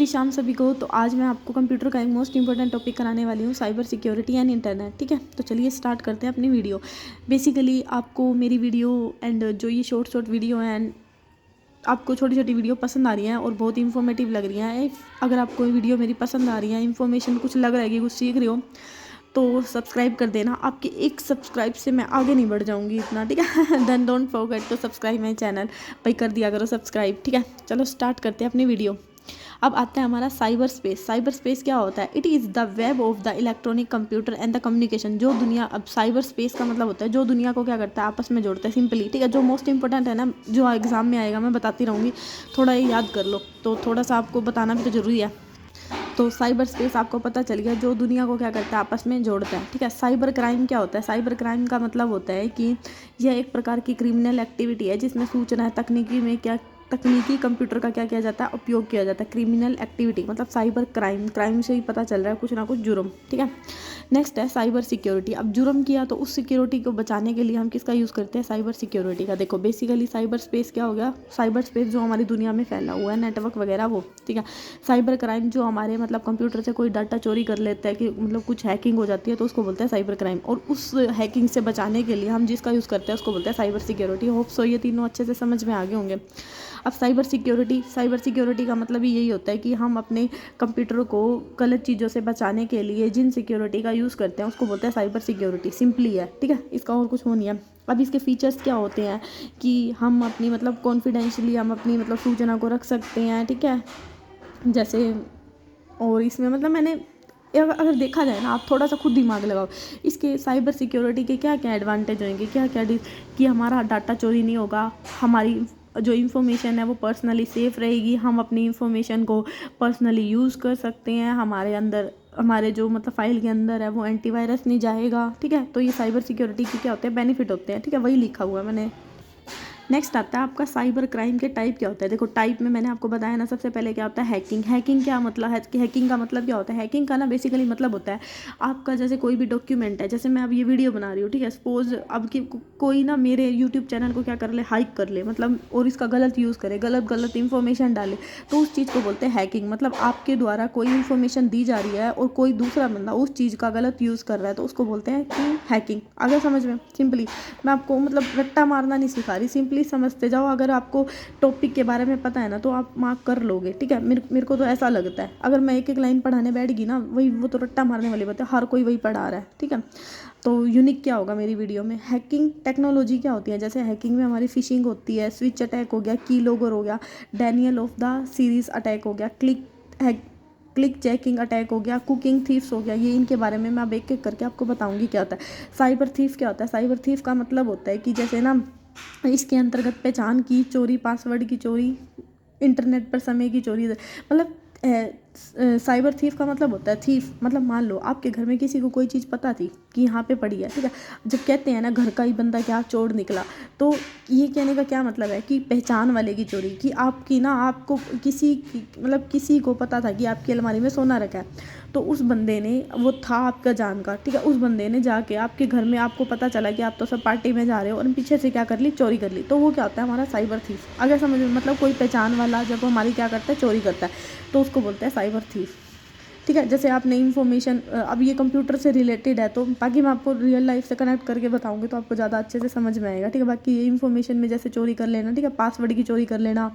श्री श्याम सभी को। तो आज मैं आपको कंप्यूटर का एक मोस्ट इंपॉर्टेंट टॉपिक कराने वाली हूँ, साइबर सिक्योरिटी एंड इंटरनेट। ठीक है, तो चलिए स्टार्ट करते हैं अपनी वीडियो। बेसिकली आपको मेरी वीडियो एंड जो ये शॉर्ट वीडियो हैं एंड आपको छोटी छोटी वीडियो पसंद आ रही हैं और बहुत इंफॉर्मेटिव लग रही हैं। अगर आपको वीडियो मेरी पसंद आ रही है, इन्फॉर्मेशन कुछ लग रहा है कि कुछ सीख रहे हो, तो सब्सक्राइब कर देना। आपके एक सब्सक्राइब से मैं आगे नहीं बढ़ जाऊंगी इतना, ठीक है। Then don't forget to subscribe my channel, भाई कर दिया करो सब्सक्राइब, ठीक है। चलो स्टार्ट करते हैं अपनी वीडियो। अब आता है हमारा साइबर स्पेस। साइबर स्पेस क्या होता है? It is the web of the electronic computer and the communication. जो दुनिया, अब साइबर स्पेस का मतलब होता है जो दुनिया को क्या करता है, आपस में जोड़ता है, सिंपली, ठीक है। जो मोस्ट इंपॉर्टेंट है ना, जो एग्जाम में आएगा, मैं बताती रहूँगी, थोड़ा ये याद कर लो, तो थोड़ा सा आपको बताना भी तो ज़रूरी है। तो साइबर स्पेस आपको पता चल गया, जो दुनिया को क्या करता है, आपस में जोड़ता है, ठीक है। साइबर क्राइम क्या होता है? साइबर क्राइम का मतलब होता है कि यह एक प्रकार की क्रिमिनल एक्टिविटी है जिसमें सूचना तकनीकी कंप्यूटर का क्या किया जाता है, उपयोग किया जाता है। क्रिमिनल एक्टिविटी मतलब साइबर क्राइम से ही पता चल रहा है कुछ ना कुछ जुर्म, ठीक है। नेक्स्ट है साइबर सिक्योरिटी। अब जुर्म किया तो उस सिक्योरिटी को बचाने के लिए हम किसका यूज़ करते हैं? साइबर सिक्योरिटी का। देखो बेसिकली साइबर स्पेस क्या हो गया? साइबर स्पेस जो हमारी दुनिया में फैला हुआ है, नेटवर्क वगैरह, वो, ठीक है। साइबर क्राइम जो हमारे मतलब कंप्यूटर से कोई डाटा चोरी कर लेता है, कि मतलब कुछ हैकिंग हो जाती है, तो उसको बोलते हैं साइबर क्राइम। और उस हैकिंग से बचाने के लिए हम जिसका यूज़ करते हैं उसको बोलते हैं साइबर सिक्योरिटी। होप सो ये तीनों अच्छे से समझ में आ गए होंगे। अब साइबर सिक्योरिटी का मतलब ही यही होता है कि हम अपने कंप्यूटर को गलत चीज़ों से बचाने के लिए जिन सिक्योरिटी का यूज़ करते हैं उसको बोलते हैं साइबर सिक्योरिटी। सिंपली है, ठीक है, इसका और कुछ हो नहीं है। अब इसके फीचर्स क्या होते हैं कि हम अपनी मतलब कॉन्फिडेंशियली हम अपनी मतलब सूचना को रख सकते हैं, ठीक है, जैसे। और इसमें मतलब मैंने अगर देखा जाए ना, आप थोड़ा सा खुद दिमाग लगाओ, इसके साइबर सिक्योरिटी के क्या क्या एडवांटेज होंगे, क्या क्या कि हमारा डाटा चोरी नहीं होगा, हमारी जो इन्फॉर्मेशन है वो पर्सनली सेफ़ रहेगी, हम अपनी इन्फॉर्मेशन को पर्सनली यूज़ कर सकते हैं, हमारे जो मतलब फाइल के अंदर है वो एंटीवायरस नहीं जाएगा, ठीक है। तो ये साइबर सिक्योरिटी के क्या होते हैं, बेनिफिट होते हैं, ठीक है, वही लिखा हुआ है मैंने। नेक्स्ट आता है आपका साइबर क्राइम के टाइप क्या होता है। देखो टाइप में मैंने आपको बताया ना, सबसे पहले क्या होता है, हैकिंग। हैकिंग क्या मतलब है कि हैकिंग का मतलब क्या होता है? हैकिंग का ना बेसिकली मतलब होता है आपका, जैसे कोई भी डॉक्यूमेंट है, जैसे मैं अब ये वीडियो बना रही हूँ, ठीक है, सपोज अब कि कोई ना मेरे यूट्यूब चैनल को क्या कर ले, हाइक कर ले, मतलब, और इसका गलत यूज़ करे, गलत इन्फॉर्मेशन डाले, तो उस चीज़ को बोलते हैं हैकिंग। मतलब आपके द्वारा कोई इन्फॉर्मेशन दी जा रही है और कोई दूसरा बंदा उस चीज़ का गलत यूज़ कर रहा है, तो उसको बोलते हैं कि हैकिंग। अगर समझ में, सिंपली, मैं आपको मतलब रट्टा मारना नहीं सिखा रही, सिंपली समझते जाओ। अगर आपको टॉपिक के बारे में पता है ना, तो आप मार्क कर लोगे, ठीक है। मेरे को तो ऐसा लगता है, अगर मैं एक एक लाइन पढ़ाने बैठ गई ना, वो तो रट्टा मारने वाली बात है, हर कोई वही पढ़ा रहा है, ठीक है। तो यूनिक क्या होगा मेरी वीडियो में? हैकिंग टेक्नोलॉजी क्या होती है? जैसे हैकिंग में हमारी फिशिंग होती है, स्विच अटैक हो गया, की लॉगर हो गया, Daniel of the series attack हो गया, क्लिक चेकिंग अटैक हो गया, कुकिंग थीफ्स हो गया। ये इनके बारे में मैं अब एक एक करके आपको बताऊंगी क्या होता है। साइबर थीफ क्या होता है? साइबर थीफ का मतलब होता है कि जैसे ना, इसके अंतर्गत पहचान की चोरी, पासवर्ड की चोरी, इंटरनेट पर समय की चोरी, मतलब साइबर थीफ का मतलब होता है, थीफ मतलब मान लो आपके घर में किसी को कोई चीज़ पता थी कि यहाँ पे पड़ी है, ठीक है। जब कहते हैं ना घर का ही बंदा क्या चोर निकला, तो ये कहने का क्या मतलब है कि पहचान वाले की चोरी, कि आपकी ना, आपको किसी को पता था कि आपकी अलमारी में सोना रखा है, तो उस बंदे ने, वो था आपका जान का, ठीक है, उस बंदे ने जाके आपके घर में, आपको पता चला कि आप तो सब पार्टी में जा रहे हो, और पीछे से क्या कर ली, चोरी कर ली, तो वो क्या होता है, हमारा साइबर थीफ। अगर समझ में, मतलब कोई पहचान वाला जब हमारी क्या करता है, चोरी करता है, तो उसको बोलते हैं साइबर थीफ, ठीक है। जैसे आपने इन्फॉर्मेशन, अब ये कंप्यूटर से रिलेटेड है, तो बाकी मैं आपको रियल लाइफ से कनेक्ट करके बताऊंगी तो आपको ज़्यादा अच्छे से समझ में आएगा, ठीक है। बाकी ये इन्फॉर्मेशन में जैसे चोरी कर लेना, ठीक है, पासवर्ड की चोरी कर लेना,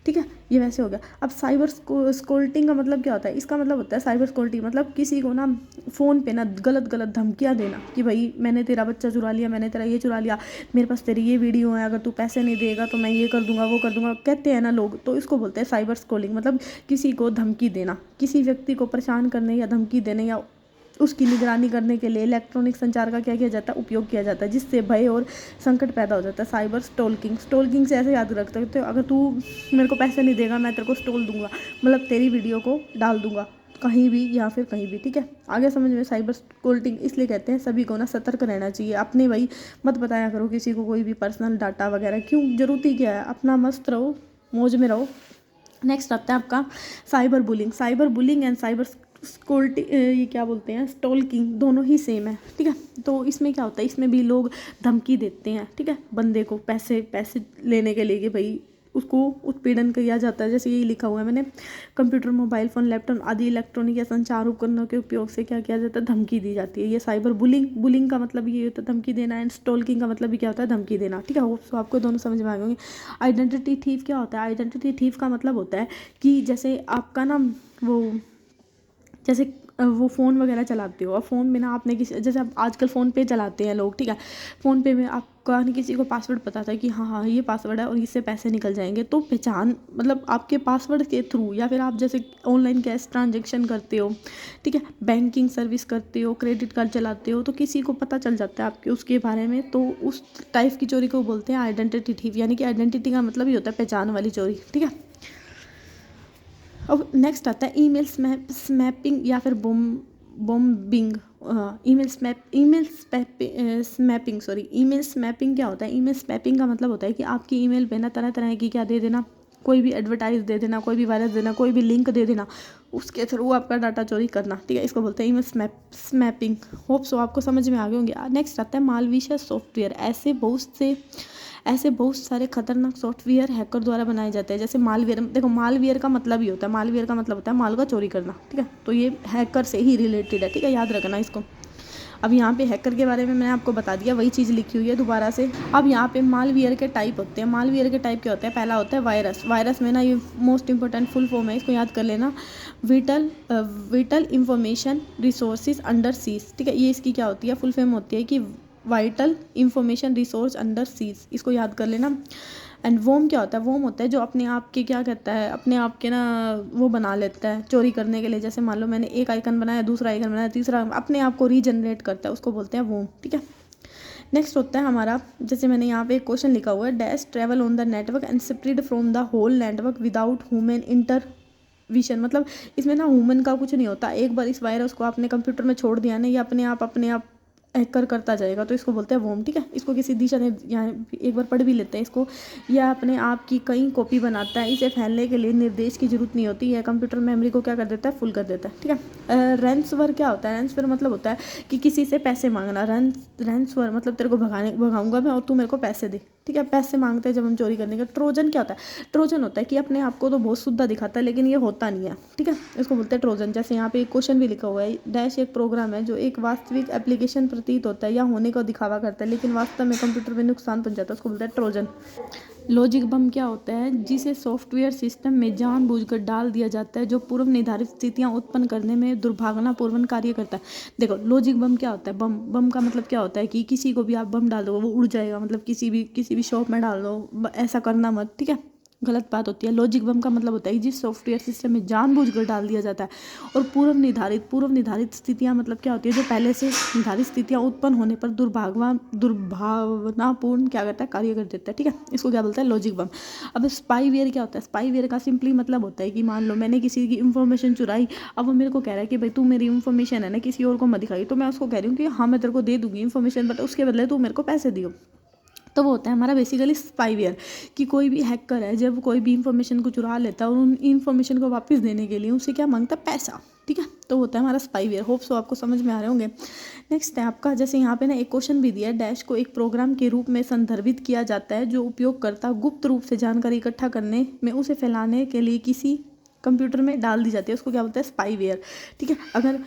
ठीक है, ये वैसे हो गया। अब साइबर स्कोल्टिंग का मतलब क्या होता है? इसका मतलब होता है साइबर स्कोल्टिंग मतलब किसी को ना फ़ोन पे ना गलत धमकियाँ देना, कि भाई मैंने तेरा बच्चा चुरा लिया, मैंने तेरा ये चुरा लिया, मेरे पास तेरी ये वीडियो है, अगर तू पैसे नहीं देगा तो मैं ये कर दूंगा, वो कर दूंगा, कहते हैं ना लोग, तो इसको बोलते हैं साइबर स्कोलिंग। मतलब किसी को धमकी देना, किसी व्यक्ति को परेशान करने या धमकी देने या उसकी निगरानी करने के लिए इलेक्ट्रॉनिक संचार का क्या किया जाता है, उपयोग किया जाता है, जिससे भय और संकट पैदा हो जाता है। साइबर स्टोल्किंग से ऐसे याद रख सकते हो, अगर तू मेरे को पैसे नहीं देगा, मैं तेरे को स्टोल दूंगा, मतलब तेरी वीडियो को डाल दूंगा कहीं भी या फिर कहीं भी, ठीक है। आगे समझ में? साइबर स्टोल्किंग इसलिए कहते हैं सभी को ना सतर्क रहना चाहिए, अपने भाई मत बताया करो किसी को कोई भी पर्सनल डाटा वगैरह, क्यों, जरूरत ही क्या है, अपना मस्त रहो, मौज में रहो। नेक्स्ट आता है आपका साइबर बुलिंग एंड साइबर ये क्या बोलते हैं, स्टॉल्किंग, दोनों ही सेम है, ठीक है। तो इसमें क्या होता है, इसमें भी लोग धमकी देते हैं, ठीक है, बंदे को पैसे लेने के लिए कि भाई उसको उत्पीड़न किया जाता है। जैसे यही लिखा हुआ है मैंने, कंप्यूटर, मोबाइल फ़ोन, लैपटॉप आदि इलेक्ट्रॉनिक या संचार उपकरणों के उपयोग से क्या किया जाता है, धमकी दी जाती है। ये साइबर बुलिंग का मतलब ये होता है धमकी देना, एंड स्टॉकिंग का मतलब भी क्या होता है, धमकी देना। ठीक है, तो आपको दोनों समझ में आ गए होंगे। आइडेंटिटी थीफ क्या होता है? आइडेंटिटी थीफ का मतलब होता है कि जैसे आपका ना वो जैसे वो फ़ोन वगैरह चलाते हो और फ़ोन में ना आपने किसी, जैसे आप आजकल फ़ोन पे चलाते हैं लोग, ठीक है, फ़ोन पे में आपका नहीं किसी को पासवर्ड पता था कि हाँ ये पासवर्ड है और इससे पैसे निकल जाएंगे, तो पहचान मतलब आपके पासवर्ड के थ्रू, या फिर आप जैसे ऑनलाइन कैश ट्रांजेक्शन करते हो, ठीक है, बैंकिंग सर्विस करते हो, क्रेडिट कार्ड चलाते हो, तो किसी को पता चल जाता है आपके उसके बारे में, तो उस टाइप की चोरी को बोलते हैं आइडेंटिटी थीफ। यानी कि आइडेंटिटी का मतलब ही होता है पहचान वाली चोरी। ठीक है, अब नेक्स्ट आता है ईमेल स्मैपिंग या फिर बॉम्बिंग। ईमेल स्मैपिंग क्या होता है? ईमेल स्मैपिंग का मतलब होता है कि आपकी ईमेल पे ना तरह तरह की क्या दे देना, कोई भी एडवर्टाइज दे देना, कोई भी वायरस देना, कोई भी लिंक दे देना, उसके थ्रू आपका डाटा चोरी करना। ठीक है, इसको बोलते हैं ईमेल स्मैपिंग। होप सो आपको समझ में आ गए होंगे। नेक्स्ट आता है मालविशियस सॉफ्टवेयर। ऐसे बहुत सारे खतरनाक सॉफ्टवेयर हैकर द्वारा बनाए जाते हैं। जैसे मालवेयर, देखो मालवेयर का मतलब ही होता है, मालवेयर का मतलब होता है माल का चोरी करना। ठीक है, तो ये हैकर से ही रिलेटेड है। ठीक है, याद रखना इसको। अब यहाँ पे हैकर के बारे में मैंने आपको बता दिया, वही चीज़ लिखी हुई है दोबारा से। अब यहाँ पे मालवेयर के टाइप होते हैं। मालवेयर के टाइप क्या होता है? पहला होता है वायरस। वायरस में ना ये मोस्ट इंपॉर्टेंट फुल फॉर्म है, इसको याद कर लेना, whittle information resources under seize. ठीक है, ये इसकी क्या होती है? फुल फॉर्म होती है कि vital information resource under seize, इसको याद कर लेना। एंड वोम क्या होता है? वोम होता है जो अपने आप के क्या कहता है, अपने आप के ना वो बना लेता है चोरी करने के लिए। जैसे मान लो मैंने एक आइकन बनाया, दूसरा आइकन बनाया, तीसरा, अपने आप को रीजनरेट करता है, उसको बोलते हैं वोम। ठीक है, नेक्स्ट होता है हमारा, जैसे मैंने यहाँ पे एक क्वेश्चन लिखा हुआ है, dash travel on the network and spread from the whole network without human intervention. मतलब इसमें ना ह्यूमन का कुछ नहीं होता। एक बार इस वायरस को आपने कंप्यूटर में छोड़ दिया ना, ये अपने आप हैकर करता जाएगा, तो इसको बोलते हैं वोम। ठीक है, इसको किसी दिशा ने यहाँ एक बार पढ़ भी लेते हैं इसको। यह अपने आप की कई कॉपी बनाता है। इसे फैलने के लिए निर्देश की जरूरत नहीं होती है, कंप्यूटर मेमोरी को क्या कर देता है? फुल कर देता है। ठीक है, रैंसमवेयर क्या होता है? रैंसमवेयर मतलब होता है कि किसी से पैसे मांगना। रैंसमवेयर मतलब तेरे को भगाऊंगा मैं और तू मेरे को पैसे दे। ठीक है, पैसे मांगते हैं जब हम चोरी करने का। ट्रोजन क्या होता है? ट्रोजन होता है कि अपने आप को तो बहुत शुद्ध दिखाता है लेकिन ये होता नहीं है। ठीक है, इसको बोलते हैं ट्रोजन। जैसे यहाँ पे एक क्वेश्चन भी लिखा हुआ है, डैश एक प्रोग्राम है जो एक वास्तविक एप्लीकेशन प्रतीत होता है या होने का दिखावा करता है लेकिन वास्तव में कंप्यूटर में नुकसान पहुंचाता है, उसको बोलते हैं ट्रोजन। लॉजिक बम क्या होता है? जिसे सॉफ्टवेयर सिस्टम में जानबूझकर डाल दिया जाता है जो पूर्व निर्धारित स्थितियां उत्पन्न करने में दुर्भावनापूर्ण कार्य करता है। देखो लॉजिक बम क्या होता है? बम का मतलब क्या होता है कि किसी को भी आप बम डाल दो वो उड़ जाएगा। मतलब किसी भी शॉप में डाल दो, ऐसा करना मत। ठीक है, गलत बात होती है। लॉजिक बम का मतलब होता है कि जिस सॉफ्टवेयर सिस्टम में जानबूझकर डाल दिया जाता है और पूर्व निर्धारित स्थितियां, मतलब क्या होती है, जो पहले से निर्धारित स्थितियां उत्पन्न होने पर दुर्भावनापूर्ण क्या करता है? कार्य कर देता है। ठीक है, इसको क्या बोलता है? लॉजिक बम। अब स्पाईवेयर क्या होता है? स्पाईवेयर का सिंपली मतलब होता है कि मान लो मैंने किसी की इंफॉर्मेशन चुराई, अब वो मेरे को कह रहा है कि भाई तू मेरी इंफॉर्मेशन है ना किसी और को मत दिखाई, तो मैं उसको कह रही हूँ कि हाँ मैं तेरे को दे दूंगी इंफॉर्मेशन, बट उसके बदले तू मेरे को पैसे दियो। तो वो होता है हमारा बेसिकली स्पाईवेयर। कि कोई भी हैकर है जब कोई भी इंफॉर्मेशन को चुरा लेता है और उन इंफॉर्मेशन को वापस देने के लिए उससे क्या मांगता है? पैसा। ठीक है, तो होता है हमारा स्पाईवेयर। होप सो आपको समझ में आ रहे होंगे। नेक्स्ट है आपका, जैसे यहाँ पे ना एक क्वेश्चन भी दिया है, डैश को एक प्रोग्राम के रूप में संदर्भित किया जाता है जो उपयोगकर्ता गुप्त रूप से जानकारी इकट्ठा करने में उसे फैलाने के लिए किसी कंप्यूटर में डाल दी जाती है, उसको क्या बोलते हैं? स्पाईवेयर। ठीक है, अगर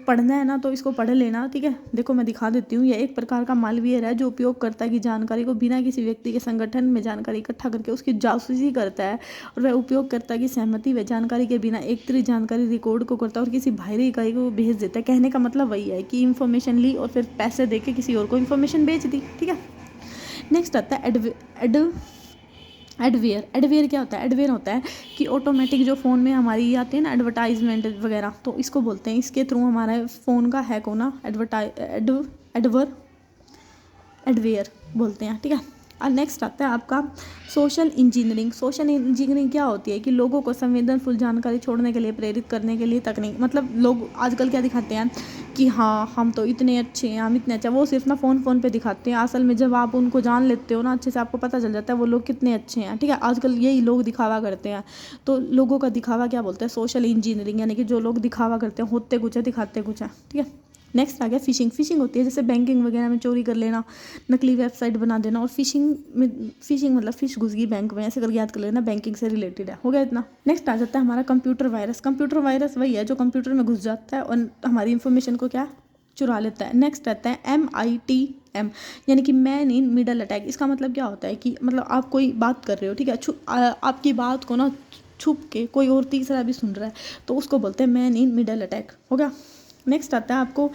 पढ़ना है ना तो इसको पढ़ लेना। ठीक है, देखो मैं दिखा देती हूँ। यह एक प्रकार का मालवेयर है जो उपयोगकर्ता की जानकारी को बिना किसी व्यक्ति के संगठन में जानकारी इकट्ठा करके उसकी जासूसी करता है, और वह उपयोगकर्ता की सहमति व जानकारी के बिना एकत्रित जानकारी रिकॉर्ड को करता है और किसी बाहरी इकाई को भेज देता है। कहने का मतलब वही है कि इंफॉर्मेशन ली और फिर पैसे दे के किसी और को इंफॉर्मेशन बेच दी। ठीक है, नेक्स्ट आता है एडवेयर क्या होता है? एडवेयर होता है कि ऑटोमेटिक जो फ़ोन में हमारी आती है ना एडवर्टाइजमेंट वगैरह, तो इसको बोलते हैं, इसके थ्रू हमारा फ़ोन का हैक होना एडवेयर बोलते हैं। ठीक है, और नेक्स्ट आता है आपका सोशल इंजीनियरिंग। सोशल इंजीनियरिंग क्या होती है? कि लोगों को संवेदनशील जानकारी छोड़ने के लिए प्रेरित करने के लिए तकनीक। मतलब लोग आजकल क्या दिखाते हैं कि हाँ हम तो इतने अच्छे हैं, हम इतने अच्छे, वो सिर्फ ना फ़ोन पे दिखाते हैं। असल में जब आप उनको जान लेते हो ना अच्छे से, आपको पता चल जाता है वो लोग कितने अच्छे हैं। ठीक है, आजकल यही लोग दिखावा करते हैं, तो लोगों का दिखावा क्या बोलते हैं? Social engineering. यानी कि जो लोग दिखावा करते हैं, होते कुछ है दिखाते कुछ है। ठीक है, नेक्स्ट आ गया फिशिंग। फिशिंग होती है जैसे बैंकिंग वगैरह में चोरी कर लेना, नकली वेबसाइट बना देना। और फिशिंग मतलब फिश घुस गई बैंक में, ऐसे करके याद कर लेना, बैंकिंग से रिलेटेड है। हो गया इतना। नेक्स्ट आ जाता है हमारा कंप्यूटर वायरस। कंप्यूटर वायरस वही है जो कंप्यूटर में घुस जाता है और हमारी इंफॉर्मेशन को क्या चुरा लेता है। नेक्स्ट आता है MITM, यानी कि मैन इन मिडल अटैक। इसका मतलब क्या होता है कि मतलब आप कोई बात कर रहे हो, ठीक है, आपकी बात को ना छुप के कोई और तीसरा भी सुन रहा है, तो उसको बोलते हैं मैन इन मिडल अटैक। हो गया। नेक्स्ट आता है आपको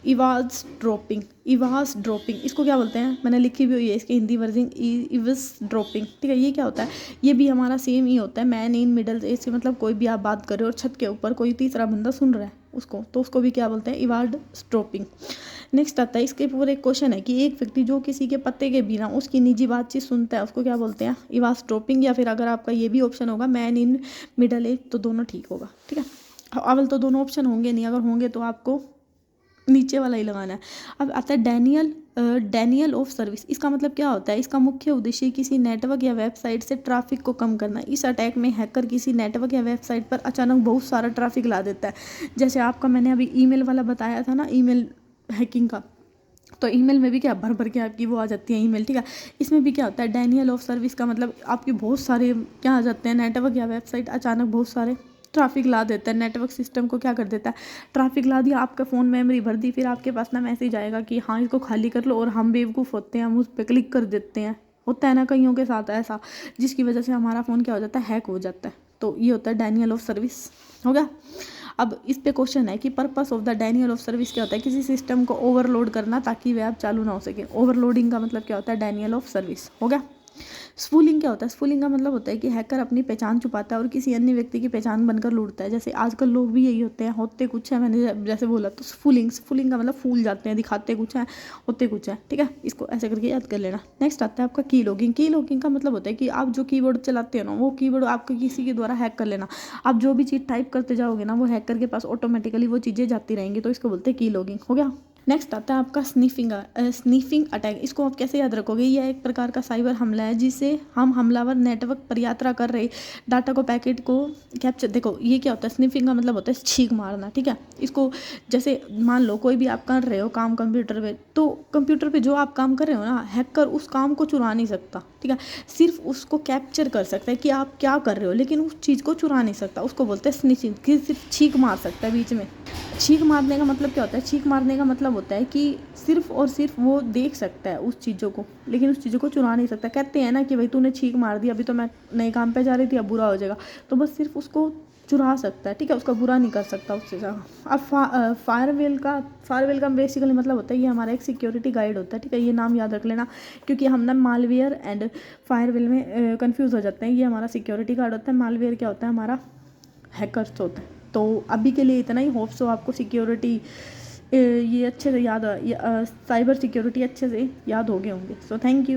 इवाज ड्रॉपिंग। इवाज ड्रॉपिंग इसको क्या बोलते हैं, मैंने लिखी भी हुई है इसके हिंदी वर्जन, इवस ड्रॉपिंग। ठीक है, ये क्या होता है, ये भी हमारा सेम ही होता है। मैन इन मिडल, इससे मतलब कोई भी आप बात कर रहे हो और छत के ऊपर कोई तीसरा बंदा सुन रहा है उसको, तो उसको भी क्या बोलते हैं, इवाज ड्रॉपिंग। नेक्स्ट आता है, इसके ऊपर एक क्वेश्चन है कि एक व्यक्ति जो किसी के पत्ते के बिना उसकी निजी बातचीत सुनता है उसको क्या बोलते हैं, इवाज ड्रॉपिंग। या फिर अगर आपका ये भी ऑप्शन होगा मैन इन मिडल एज, तो दोनों ठीक होगा। ठीक है, अवल तो दोनों ऑप्शन होंगे नहीं, अगर होंगे तो आपको नीचे वाला ही लगाना है। अब आता है डेनियल ऑफ सर्विस। इसका मतलब क्या होता है, इसका मुख्य उद्देश्य किसी नेटवर्क या वेबसाइट से ट्रैफिक को कम करना। इस अटैक में हैकर किसी नेटवर्क या वेबसाइट पर अचानक बहुत सारा ट्रैफिक ला देता है। जैसे आपका मैंने अभी ईमेल वाला बताया था ना, ईमेल हैकिंग का, तो ईमेल में भी क्या भर भर के आपकी वो आ जाती है ईमेल। ठीक है, इसमें भी क्या होता है, डेनियल ऑफ सर्विस का मतलब आपके बहुत सारे क्या आ जाते हैं, नेटवर्क या वेबसाइट अचानक बहुत सारे ट्रैफिक ला देता है। नेटवर्क सिस्टम को क्या कर देता है, ट्रैफिक ला दिया, आपका फ़ोन मेमोरी भर दी, फिर आपके पास ना मैसेज आएगा कि हाँ इसको खाली कर लो, और हम बेवकूफ़ होते हैं, हम उस पर क्लिक कर देते हैं। होता है ना कईयों के साथ ऐसा, जिसकी वजह से हमारा फ़ोन क्या हो जाता है, हैक हो जाता है। तो ये होता है डेनियल ऑफ सर्विस। हो गया। अब इस पे क्वेश्चन है कि purpose of the Daniel of service क्या होता है, किसी सिस्टम को ओवरलोड करना ताकि वह आप चालू ना हो सके। ओवरलोडिंग का मतलब क्या होता है, डेनियल ऑफ सर्विस। हो गया। स्पूलिंग क्या होता है, स्पूलिंग का मतलब होता है कि हैकर अपनी पहचान छुपाता है और किसी अन्य व्यक्ति की पहचान बनकर लूटता है। जैसे आजकल लोग भी यही होते हैं, होते कुछ है, मैंने जैसे बोला, तो स्पूलिंग का मतलब फूल जाते हैं, दिखाते कुछ है, होते कुछ है। ठीक है, इसको ऐसे करके याद कर लेना। नेक्स्ट आता है आपका की लॉगिंग। की लॉगिंग का मतलब होता है कि आप जो कीबोर्ड चलाते हो ना, वो कीबोर्ड आपको किसी के द्वारा हैक कर लेना। आप जो भी चीज़ टाइप करते जाओगे ना, वो हैकर के पास ऑटोमेटिकली वो चीज़ें जाती रहेंगी, तो इसको बोलते हैं की लॉगिंग। हो गया। नेक्स्ट आता है आपका स्नीफिंग अटैक। इसको आप कैसे याद रखोगे, यह एक प्रकार का साइबर हमला है जिसे हम हमलावर नेटवर्क पर यात्रा कर रहे डाटा को, पैकेट को कैप्चर। देखो ये क्या होता है, स्नीफिंग का मतलब होता है छींक मारना। ठीक है, इसको जैसे मान लो कोई भी आप कर रहे हो काम कंप्यूटर पे, तो कंप्यूटर पे जो आप काम कर रहे हो ना, हैकर उस काम को चुरा नहीं सकता। ठीक है, सिर्फ उसको कैप्चर कर सकता है कि आप क्या कर रहे हो, लेकिन उस चीज़ को चुरा नहीं सकता। उसको बोलते हैं स्नीफिंग, कि सिर्फ छींक मार सकता है बीच में। छींक मारने का मतलब क्या होता है, छींक मारने का मतलब होता है कि सिर्फ और सिर्फ वो देख सकता है उस चीज़ों को, लेकिन उस चीज़ों को चुरा नहीं सकता। कहते हैं ना कि भाई तूने छींक मार दी, अभी तो मैं नए काम पे जा रही थी, अब बुरा हो जाएगा, तो बस सिर्फ उसको चुरा सकता है। ठीक है, उसका बुरा नहीं कर सकता उससे ज़्यादा। अब फायरवेल का बेसिकली मतलब होता है, ये हमारा एक सिक्योरिटी गाइड होता है। ठीक है, ये नाम याद रख लेना, क्योंकि हम ना मालवेयर एंड फायरवेल में कंफ्यूज हो जाते हैं। ये हमारा सिक्योरिटी गार्ड होता है, मालवेयर क्या होता है, हमारा हैकर्स होता है। तो अभी के लिए इतना ही। होप सो आपको सिक्योरिटी ये अच्छे से याद, साइबर सिक्योरिटी अच्छे से याद हो गए होंगे। So thank you.